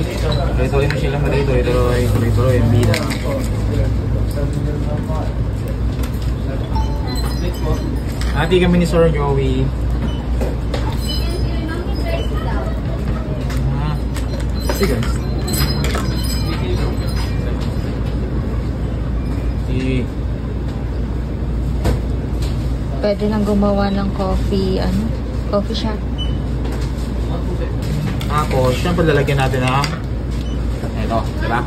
Tuloy-tuloy mo sila mali. Tuloy-tuloy. Ang bida. Hati kami ni Sir Joey. Sige. Pwede nang gumawa ng coffee shop. Tapos, syempre lalagyan natin ng ito, diba?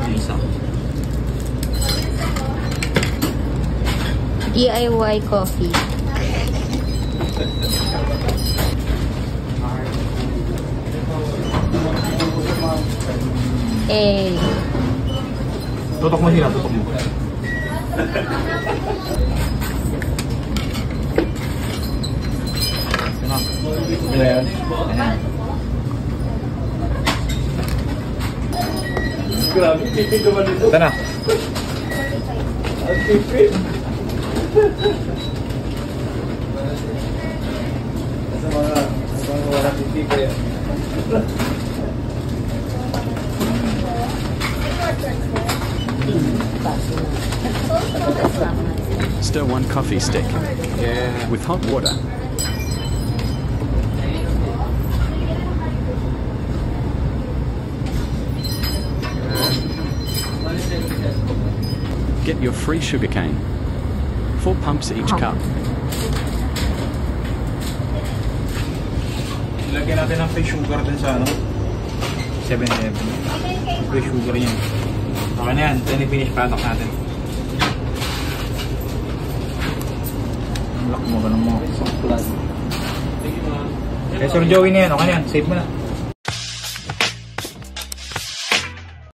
Yung isa. DIY coffee. Tutok mo sila, tutok mo. Ayan. Grabe, tipid naman ito. Ito na. Ang tipid. Sa mga wala tipid. Stir 1 coffee stick with hot water. Get your free sugarcane. 4 pumps each cup. Ilagyan natin ng free sugar dun sa 7-Eleven. Free sugar yan. Okay na yan. Ito yung finish product natin. Lock mo, ganun mo. Eh, Sir Joey na yan. Okay na yan. Save mo na.